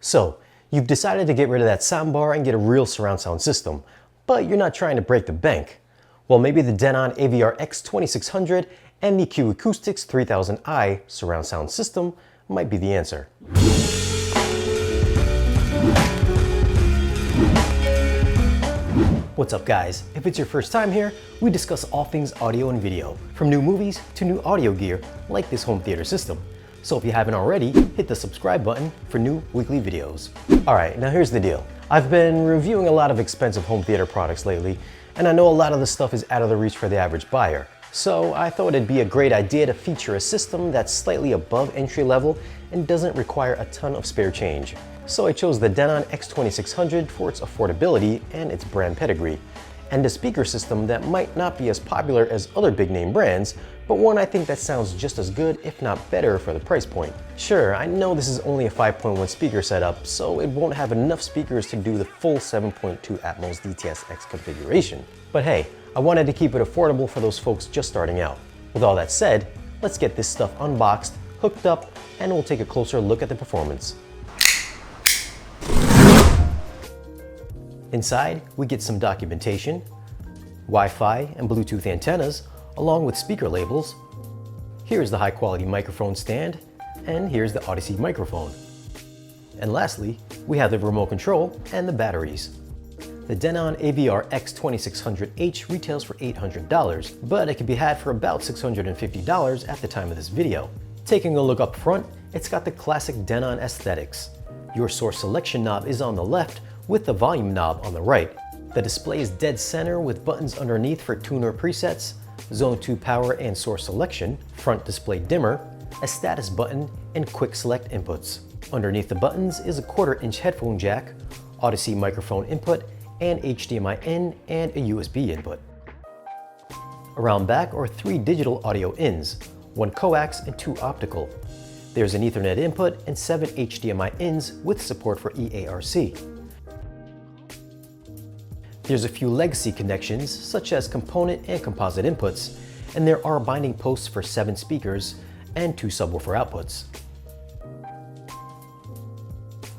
So, you've decided to get rid of that soundbar and get a real surround sound system, but you're not trying to break the bank. Well, maybe the Denon AVR-X2600 and the Q Acoustics 3000i surround sound system might be the answer. What's up guys? If it's your first time here, we discuss all things audio and video, from new movies to new audio gear like this home theater system. So if you haven't already, hit the subscribe button for new weekly videos. Alright, now here's the deal. I've been reviewing a lot of expensive home theater products lately, and I know a lot of the stuff is out of the reach for the average buyer. So I thought it'd be a great idea to feature a system that's slightly above entry level and doesn't require a ton of spare change. So I chose the Denon X2600 for its affordability and its brand pedigree, and a speaker system that might not be as popular as other big name brands, but one I think that sounds just as good, if not better, for the price point. Sure, I know this is only a 5.1 speaker setup, so it won't have enough speakers to do the full 7.2 Atmos DTS-X configuration. But hey, I wanted to keep it affordable for those folks just starting out. With all that said, let's get this stuff unboxed, hooked up, and we'll take a closer look at the performance. Inside, we get some documentation, Wi-Fi and Bluetooth antennas, along with speaker labels. Here's the high-quality microphone stand, and here's the Odyssey microphone. And lastly, we have the remote control and the batteries. The Denon AVR-X2600H retails for $800, but it can be had for about $650 at the time of this video. Taking a look up front, it's got the classic Denon aesthetics. Your source selection knob is on the left, with the volume knob on the right. The display is dead center with buttons underneath for tuner presets, Zone 2 power and source selection, front display dimmer, a status button, and quick select inputs. Underneath the buttons is a 1/4-inch headphone jack, Odyssey microphone input, and HDMI in and a USB input. Around back are 3 digital audio ins, 1 coax and 2 optical. There's an Ethernet input and 7 HDMI ins with support for EARC. There's a few legacy connections, such as component and composite inputs, and there are binding posts for 7 speakers and 2 subwoofer outputs.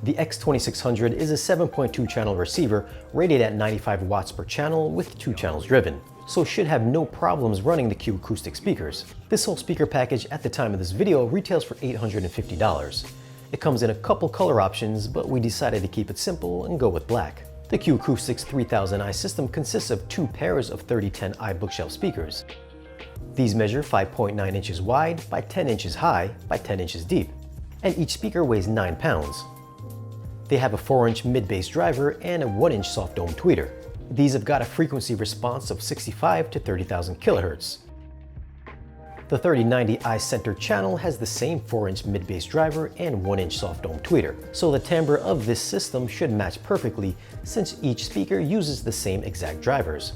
The X2600 is a 7.2 channel receiver rated at 95 watts per channel with 2 channels driven, so should have no problems running the Q Acoustics speakers. This whole speaker package at the time of this video retails for $850. It comes in a couple color options, but we decided to keep it simple and go with black. The Q Acoustics 3000i system consists of 2 pairs of 3010i bookshelf speakers. These measure 5.9 inches wide by 10 inches high by 10 inches deep, and each speaker weighs 9 pounds. They have a 4-inch mid-bass driver and a 1-inch soft dome tweeter. These have got a frequency response of 65 to 30,000 kHz. The 3090i center channel has the same 4-inch mid-bass driver and 1-inch soft dome tweeter, so the timbre of this system should match perfectly since each speaker uses the same exact drivers.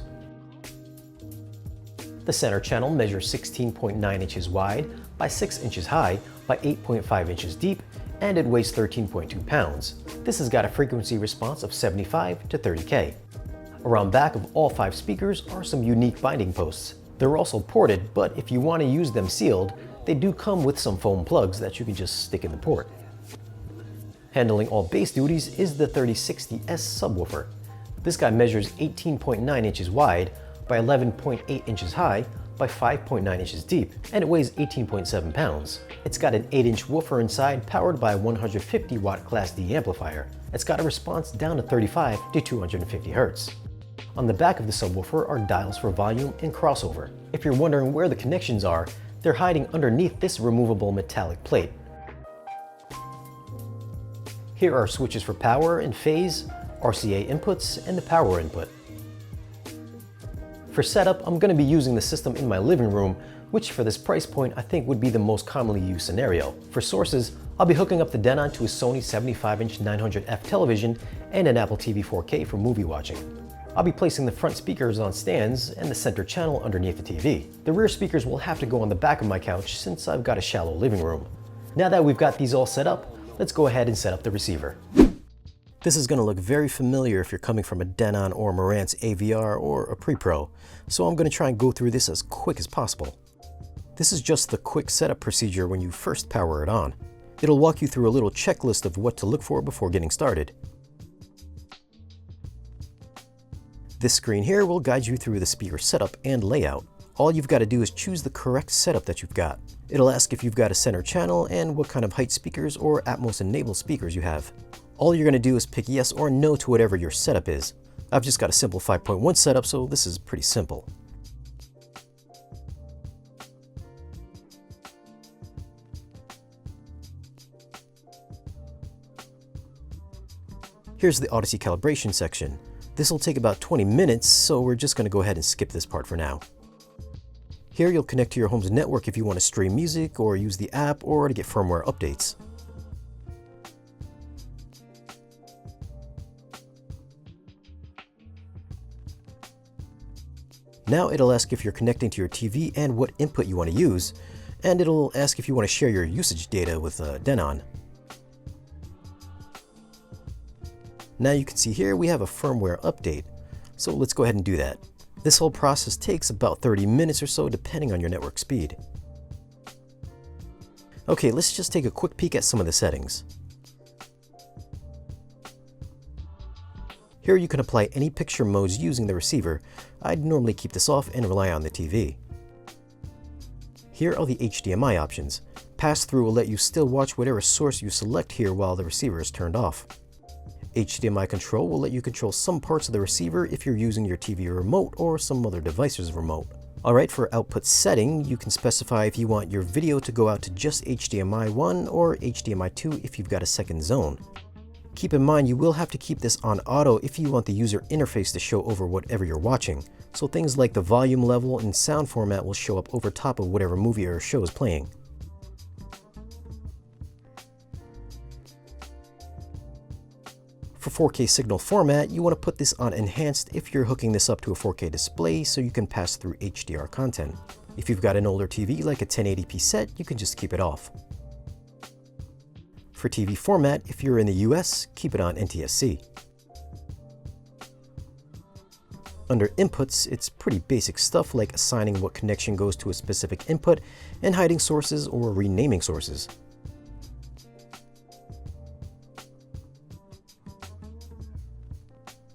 The center channel measures 16.9 inches wide by 6 inches high by 8.5 inches deep, and it weighs 13.2 pounds. This has got a frequency response of 75 to 30K. Around back of all 5 speakers are some unique binding posts. They're also ported, but if you want to use them sealed, they do come with some foam plugs that you can just stick in the port. Handling all bass duties is the 3060S subwoofer. This guy measures 18.9 inches wide by 11.8 inches high by 5.9 inches deep, and it weighs 18.7 pounds. It's got an 8-inch woofer inside powered by a 150 watt Class D amplifier. It's got a response down to 35 to 250 Hz. On the back of the subwoofer are dials for volume and crossover. If you're wondering where the connections are, they're hiding underneath this removable metallic plate. Here are switches for power and phase, RCA inputs, and the power input. For setup, I'm going to be using the system in my living room, which for this price point I think would be the most commonly used scenario. For sources, I'll be hooking up the Denon to a Sony 75-inch 900F television and an Apple TV 4K for movie watching. I'll be placing the front speakers on stands and the center channel underneath the TV. The rear speakers will have to go on the back of my couch since I've got a shallow living room. Now that we've got these all set up, let's go ahead and set up the receiver. This is going to look very familiar if you're coming from a Denon or Marantz AVR or a Pre-Pro, so I'm going to try and go through this as quick as possible. This is just the quick setup procedure when you first power it on. It'll walk you through a little checklist of what to look for before getting started. This screen here will guide you through the speaker setup and layout. All you've got to do is choose the correct setup that you've got. It'll ask if you've got a center channel and what kind of height speakers or Atmos enabled speakers you have. All you're going to do is pick yes or no to whatever your setup is. I've just got a simple 5.1 setup, so this is pretty simple. Here's the Odyssey calibration section. This will take about 20 minutes, so we're just going to go ahead and skip this part for now. Here you'll connect to your home's network if you want to stream music or use the app or to get firmware updates. Now it'll ask if you're connecting to your TV and what input you want to use, and it'll ask if you want to share your usage data with Denon. Now you can see here we have a firmware update, so let's go ahead and do that. This whole process takes about 30 minutes or so depending on your network speed. Okay, let's just take a quick peek at some of the settings. Here you can apply any picture modes using the receiver. I'd normally keep this off and rely on the TV. Here are the HDMI options. Pass-through will let you still watch whatever source you select here while the receiver is turned off. HDMI control will let you control some parts of the receiver if you're using your TV remote or some other device's remote. Alright, for output setting, you can specify if you want your video to go out to just HDMI 1 or HDMI 2 if you've got a second zone. Keep in mind you will have to keep this on auto if you want the user interface to show over whatever you're watching, so things like the volume level and sound format will show up over top of whatever movie or show is playing. For 4K signal format, you want to put this on enhanced if you're hooking this up to a 4K display so you can pass through HDR content. If you've got an older TV like a 1080p set, you can just keep it off. For TV format, if you're in the US, keep it on NTSC. Under inputs, it's pretty basic stuff like assigning what connection goes to a specific input and hiding sources or renaming sources.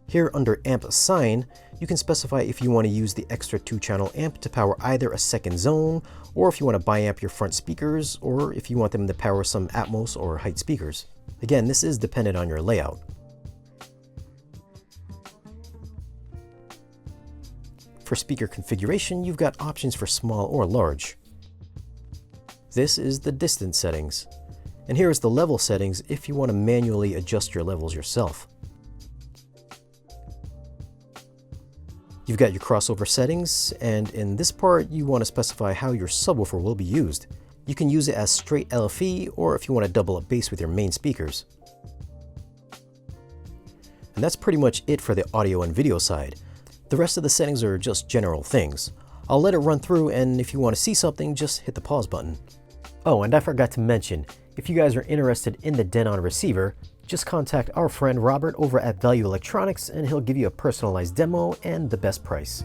Here under amp assign, you can specify if you want to use the extra 2-channel amp to power either a second zone, or if you want to bi-amp your front speakers, or if you want them to power some Atmos or height speakers. Again, this is dependent on your layout. For speaker configuration, you've got options for small or large. This is the distance settings. And here is the level settings if you want to manually adjust your levels yourself. You've got your crossover settings, and in this part you want to specify how your subwoofer will be used. You can use it as straight LFE, or if you want to double up bass with your main speakers. And that's pretty much it for the audio and video side. The rest of the settings are just general things. I'll let it run through, and if you want to see something, just hit the pause button. Oh, and I forgot to mention, if you guys are interested in the Denon receiver, just contact our friend Robert over at Value Electronics and he'll give you a personalized demo and the best price.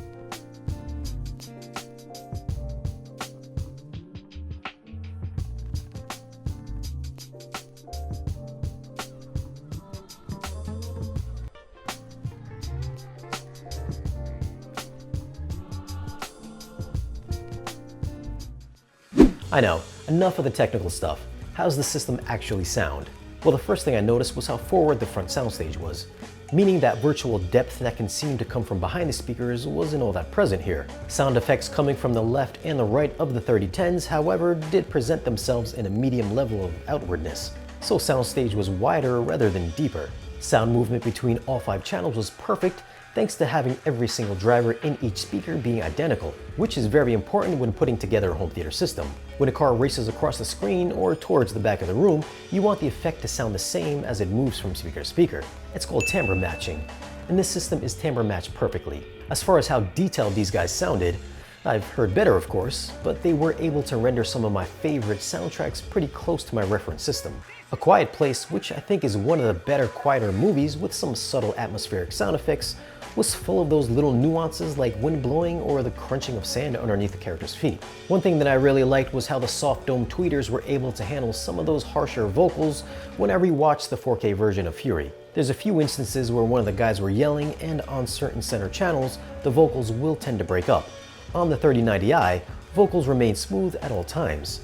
I know, enough of the technical stuff. How's the system actually sound? Well, the first thing I noticed was how forward the front soundstage was, meaning that virtual depth that can seem to come from behind the speakers wasn't all that present here. Sound effects coming from the left and the right of the 3010s, however, did present themselves in a medium level of outwardness, so soundstage was wider rather than deeper. Sound movement between all 5 channels was perfect, thanks to having every single driver in each speaker being identical, which is very important when putting together a home theater system. When a car races across the screen or towards the back of the room, you want the effect to sound the same as it moves from speaker to speaker. It's called timbre matching, and this system is timbre matched perfectly. As far as how detailed these guys sounded, I've heard better of course, but they were able to render some of my favorite soundtracks pretty close to my reference system. A Quiet Place, which I think is one of the better, quieter movies with some subtle atmospheric sound effects, was full of those little nuances like wind blowing or the crunching of sand underneath the character's feet. One thing that I really liked was how the soft dome tweeters were able to handle some of those harsher vocals when I rewatched the 4K version of Fury. There's a few instances where one of the guys were yelling, and on certain center channels, the vocals will tend to break up. On the 3090i, vocals remain smooth at all times.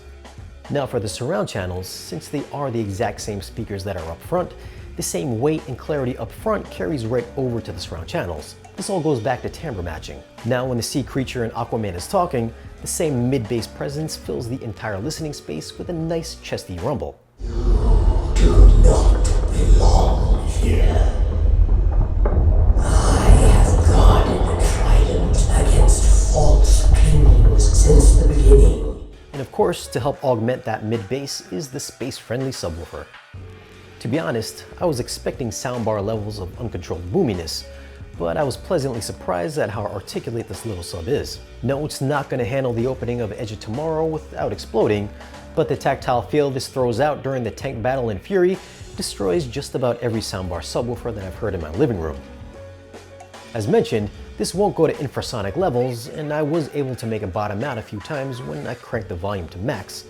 Now for the surround channels, since they are the exact same speakers that are up front, the same weight and clarity up front carries right over to the surround channels. This all goes back to timbre matching. Now when the sea creature in Aquaman is talking, the same mid-bass presence fills the entire listening space with a nice chesty rumble. You do not belong here. I have guarded the trident against false kings since the beginning. And of course, to help augment that mid-bass is the space-friendly subwoofer. To be honest, I was expecting soundbar levels of uncontrolled boominess, but I was pleasantly surprised at how articulate this little sub is. No, it's not going to handle the opening of Edge of Tomorrow without exploding, but the tactile feel this throws out during the tank battle in Fury destroys just about every soundbar subwoofer that I've heard in my living room. As mentioned, this won't go to infrasonic levels, and I was able to make it bottom out a few times when I cranked the volume to max.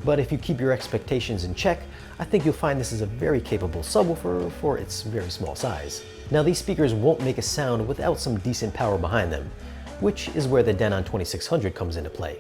But if you keep your expectations in check, I think you'll find this is a very capable subwoofer for its very small size. Now these speakers won't make a sound without some decent power behind them, which is where the Denon 2600 comes into play.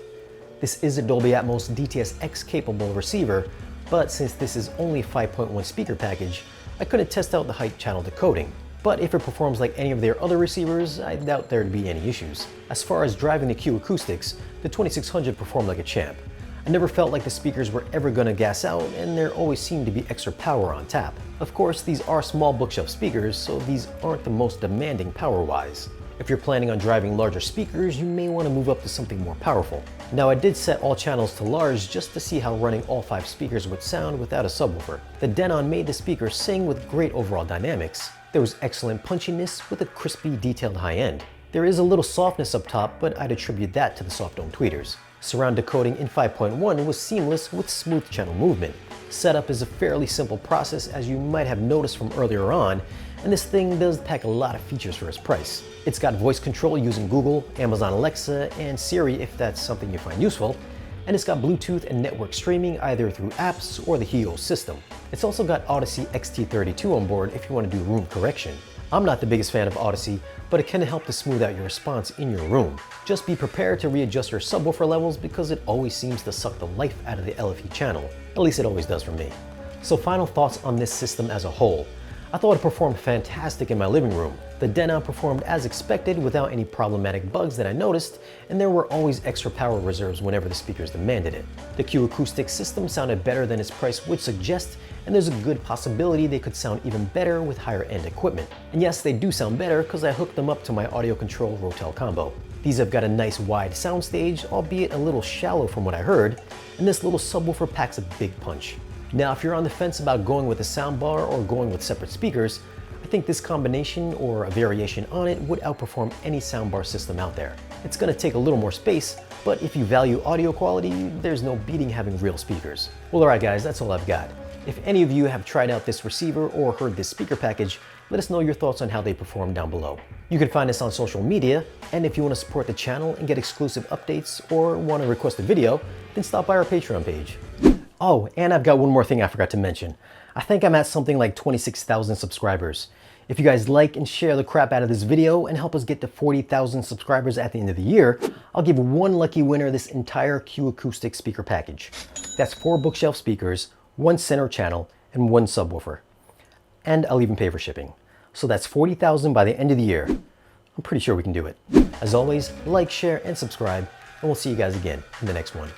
This is a Dolby Atmos DTS-X capable receiver, but since this is only a 5.1 speaker package, I couldn't test out the height channel decoding. But if it performs like any of their other receivers, I doubt there'd be any issues. As far as driving the Q Acoustics, the 2600 performed like a champ. I never felt like the speakers were ever gonna gas out, and there always seemed to be extra power on tap. Of course, these are small bookshelf speakers, so these aren't the most demanding power-wise. If you're planning on driving larger speakers, you may want to move up to something more powerful. Now I did set all channels to large just to see how running all 5 speakers would sound without a subwoofer. The Denon made the speakers sing with great overall dynamics. There was excellent punchiness with a crispy, detailed high end. There is a little softness up top, but I'd attribute that to the soft dome tweeters. Surround decoding in 5.1 was seamless with smooth channel movement. Setup is a fairly simple process, as you might have noticed from earlier on, and this thing does pack a lot of features for its price. It's got voice control using Google, Amazon Alexa, and Siri if that's something you find useful, and it's got Bluetooth and network streaming either through apps or the Helio system. It's also got Odyssey XT32 on board if you want to do room correction. I'm not the biggest fan of Odyssey, but it can help to smooth out your response in your room. Just be prepared to readjust your subwoofer levels because it always seems to suck the life out of the LFE channel. At least it always does for me. So final thoughts on this system as a whole. I thought it performed fantastic in my living room. The Denon performed as expected without any problematic bugs that I noticed, and there were always extra power reserves whenever the speakers demanded it. The Q Acoustics system sounded better than its price would suggest, and there's a good possibility they could sound even better with higher end equipment. And yes, they do sound better because I hooked them up to my audio control Rotel combo. These have got a nice wide soundstage, albeit a little shallow from what I heard, and this little subwoofer packs a big punch. Now, if you're on the fence about going with a soundbar or going with separate speakers, I think this combination or a variation on it would outperform any soundbar system out there. It's going to take a little more space, but if you value audio quality, there's no beating having real speakers. Well, alright guys, that's all I've got. If any of you have tried out this receiver or heard this speaker package, let us know your thoughts on how they perform down below. You can find us on social media, and if you want to support the channel and get exclusive updates or want to request a video, then stop by our Patreon page. Oh, and I've got one more thing I forgot to mention. I think I'm at something like 26,000 subscribers. If you guys like and share the crap out of this video and help us get to 40,000 subscribers at the end of the year, I'll give one lucky winner this entire Q Acoustics speaker package. That's 4 bookshelf speakers, 1 center channel, and 1 subwoofer. And I'll even pay for shipping. So that's 40,000 by the end of the year. I'm pretty sure we can do it. As always, like, share, and subscribe, and we'll see you guys again in the next one.